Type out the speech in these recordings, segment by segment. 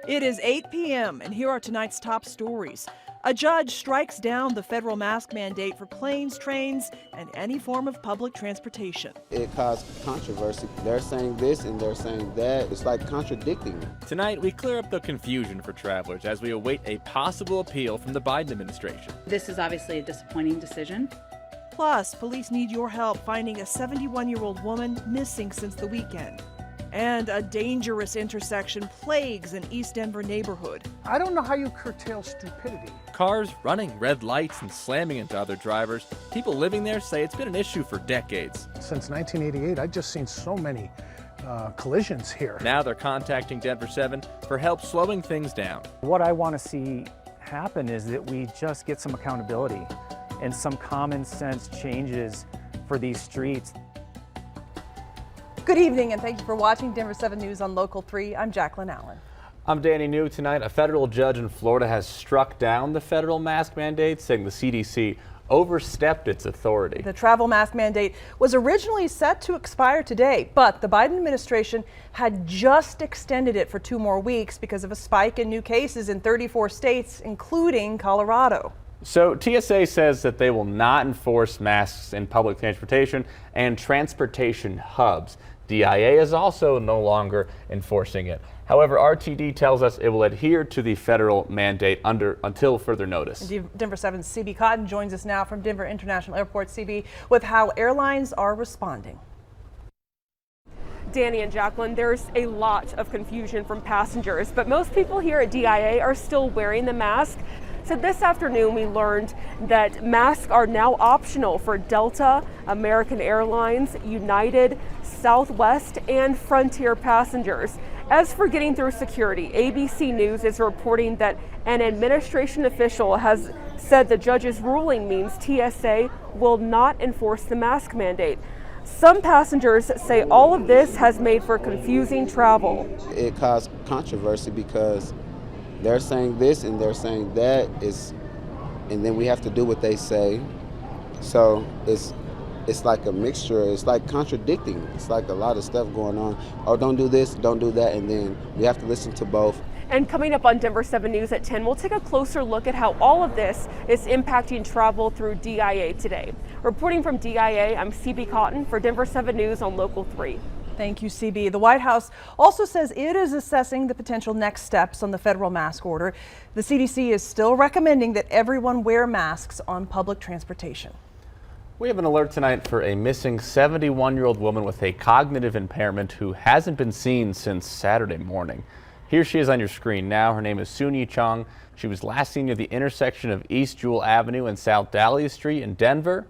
It is 8 p.m. and here are tonight's top stories. A judge strikes down the federal mask mandate for planes, trains, and any form of public transportation. It caused controversy. They're saying this and they're saying that. It's like contradicting. Tonight, we clear up the confusion for travelers as we await a possible appeal from the Biden administration. This is obviously a disappointing decision. Plus, police need your help finding a 71-year-old woman missing since the weekend. And a dangerous intersection plagues an East Denver neighborhood. I don't know how you curtail stupidity. Cars running red lights and slamming into other drivers. People living there say it's been an issue for decades. Since 1988, I've just seen so many collisions here. Now they're contacting Denver 7 for help slowing things down. What I want to see happen is that we just get some accountability and some common sense changes for these streets. Good evening and thank you for watching Denver 7 News on Local 3. I'm Jacqueline Allen. I'm Danny New. Tonight, a federal judge in Florida has struck down the federal mask mandate, saying the CDC overstepped its authority. The travel mask mandate was originally set to expire today, but the Biden administration had just extended it for 2 more weeks because of a spike in new cases in 34 states, including Colorado. So TSA says that they will not enforce masks in public transportation and transportation hubs. DIA is also no longer enforcing it. However, RTD tells us it will adhere to the federal mandate until further notice. Denver 7's CB Cotton joins us now from Denver International Airport. CB, with how airlines are responding. Danny and Jacqueline, there's a lot of confusion from passengers, but most people here at DIA are still wearing the mask. So this afternoon we learned that masks are now optional for Delta, American Airlines, United, Southwest, and Frontier passengers. As for getting through security, ABC News is reporting that an administration official has said the judge's ruling means TSA will not enforce the mask mandate. Some passengers say all of this has made for confusing travel. It caused controversy because they're saying this and they're saying that, and then we have to do what they say. So it's like a mixture. It's like contradicting. It's like a lot of stuff going on. Oh, don't do this, don't do that, and then we have to listen to both. And coming up on Denver 7 News at 10, we'll take a closer look at how all of this is impacting travel through DIA today. Reporting from DIA, I'm CB Cotton for Denver 7 News on Local 3. Thank you, CB. The White House also says it is assessing the potential next steps on the federal mask order. The CDC is still recommending that everyone wear masks on public transportation. We have an alert tonight for a missing 71-year-old woman with a cognitive impairment who hasn't been seen since Saturday morning. Here she is on your screen now. Her name is Soon-Yi Chung. She was last seen near the intersection of East Jewel Avenue and South Dahlia Street in Denver.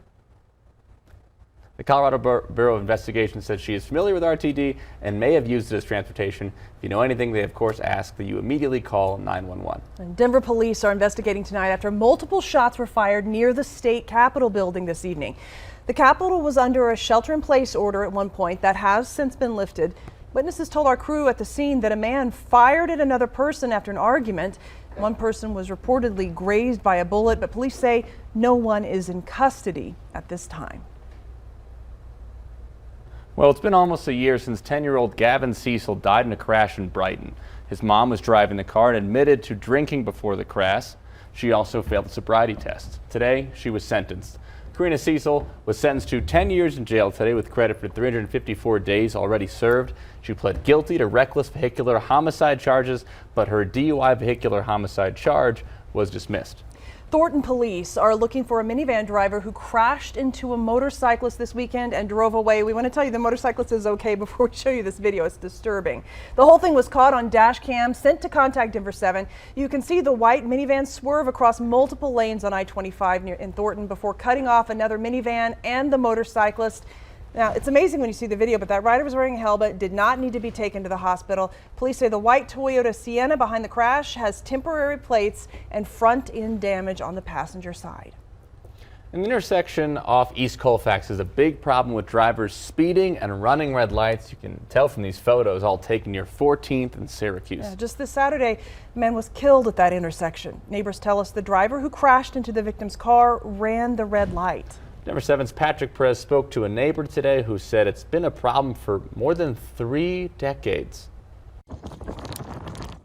The Colorado Bureau of Investigation said she is familiar with RTD and may have used it as transportation. If you know anything, they of course ask that you immediately call 911. And Denver police are investigating tonight after multiple shots were fired near the state Capitol building this evening. The Capitol was under a shelter-in-place order at one point that has since been lifted. Witnesses told our crew at the scene that a man fired at another person after an argument. One person was reportedly grazed by a bullet, but police say no one is in custody at this time. Well, it's been almost a year since 10-year-old Gavin Cecil died in a crash in Brighton. His mom was driving the car and admitted to drinking before the crash. She also failed the sobriety test. Today, she was sentenced. Karina Cecil was sentenced to 10 years in jail today with credit for 354 days already served. She pled guilty to reckless vehicular homicide charges, but her DUI vehicular homicide charge was dismissed. Thornton police are looking for a minivan driver who crashed into a motorcyclist this weekend and drove away. We want to tell you the motorcyclist is okay before we show you this video. It's disturbing. The whole thing was caught on dash cam, sent to Contact Denver 7. You can see the white minivan swerve across multiple lanes on I-25 in Thornton before cutting off another minivan and the motorcyclist. Now, it's amazing when you see the video, but that rider was wearing a helmet, did not need to be taken to the hospital. Police say the white Toyota Sienna behind the crash has temporary plates and front-end damage on the passenger side. An intersection off East Colfax is a big problem with drivers speeding and running red lights. You can tell from these photos all taken near 14th and Syracuse. Yeah, just this Saturday, a man was killed at that intersection. Neighbors tell us the driver who crashed into the victim's car ran the red light. Denver 7's Patrick Perez spoke to a neighbor today who said it's been a problem for more than 3 decades.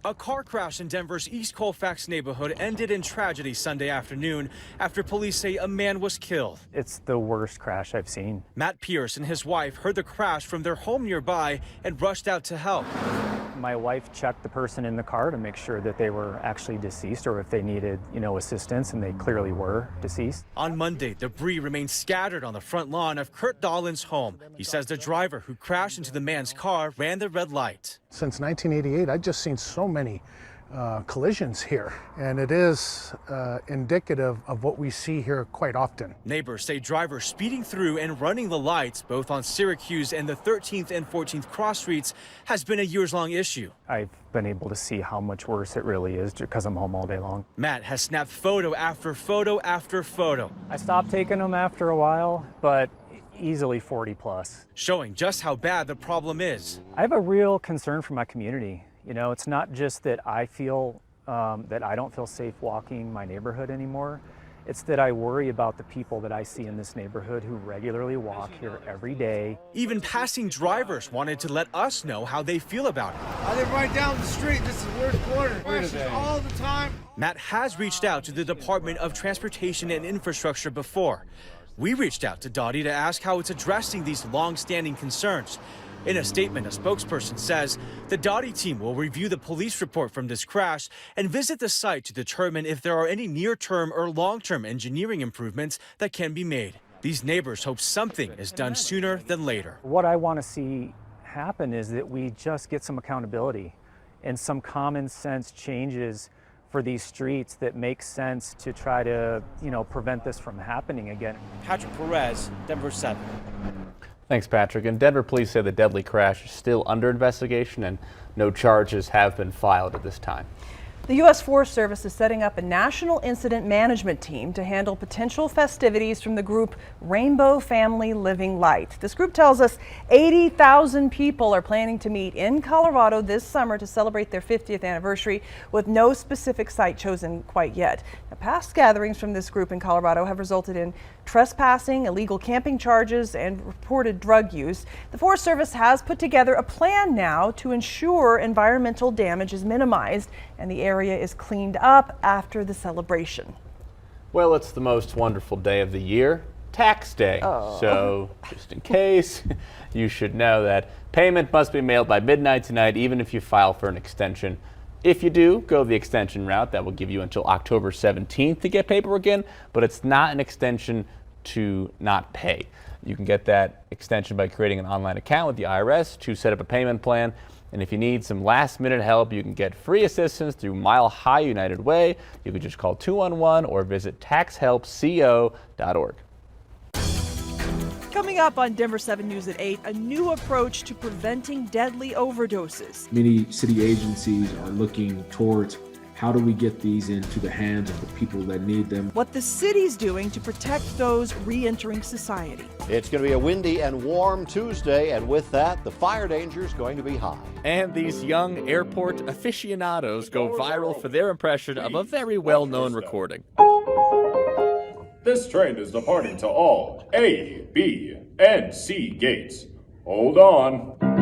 A car crash in Denver's East Colfax neighborhood ended in tragedy Sunday afternoon after police say a man was killed. It's the worst crash I've seen. Matt Pierce and his wife heard the crash from their home nearby and rushed out to help. My wife checked the person in the car to make sure that they were actually deceased or if they needed, assistance, and they clearly were deceased. On Monday, debris remained scattered on the front lawn of Kurt Dahlin's home. He says the driver who crashed into the man's car ran the red light. Since 1988, I've just seen so many collisions here, and it is indicative of what we see here quite often. Neighbors say drivers speeding through and running the lights, both on Syracuse and the 13th and 14th cross streets, has been a years-long issue. I've been able to see how much worse it really is because I'm home all day long. Matt has snapped photo after photo after photo. I stopped taking them after a while, but easily 40 plus. Showing just how bad the problem is. I have a real concern for my community. It's not just that I feel that I don't feel safe walking my neighborhood anymore. It's that I worry about the people that I see in this neighborhood who regularly walk here every day. Even passing drivers wanted to let us know how they feel about it. I live right down the street. This is worst corner. Crashes all the time. Matt has reached out to the Department of Transportation and Infrastructure before. We reached out to Dottie to ask how it's addressing these long-standing concerns. In a statement, a spokesperson says the Dottie team will review the police report from this crash and visit the site to determine if there are any near-term or long-term engineering improvements that can be made. These neighbors hope something is done sooner than later. What I want to see happen is that we just get some accountability and some common sense changes for these streets that make sense to try to, prevent this from happening again. Patrick Perez, Denver 7. Thanks, Patrick. And Denver police say the deadly crash is still under investigation and no charges have been filed at this time. The U.S. Forest Service is setting up a national incident management team to handle potential festivities from the group Rainbow Family Living Light. This group tells us 80,000 people are planning to meet in Colorado this summer to celebrate their 50th anniversary, with no specific site chosen quite yet. Now, past gatherings from this group in Colorado have resulted in trespassing, illegal camping charges, and reported drug use. The Forest Service has put together a plan now to ensure environmental damage is minimized and the area is cleaned up after the celebration. Well, it's the most wonderful day of the year, tax day. Oh. So just in case, you should know that payment must be mailed by midnight tonight, even if you file for an extension. If you do go the extension route, that will give you until October 17th to get paperwork in, but it's not an extension to not pay. You can get that extension by creating an online account with the IRS to set up a payment plan. And if you need some last-minute help, you can get free assistance through Mile High United Way. You can just call 211 or visit taxhelpco.org. Coming up on Denver 7 News at 8, a new approach to preventing deadly overdoses. Many city agencies are looking towards how do we get these into the hands of the people that need them. What the city's doing to protect those re-entering society. It's going to be a windy and warm Tuesday, and with that, the fire danger is going to be high. And these young airport aficionados go viral for their impression of a very well-known recording. This train is departing to all A, B, and C gates. Hold on.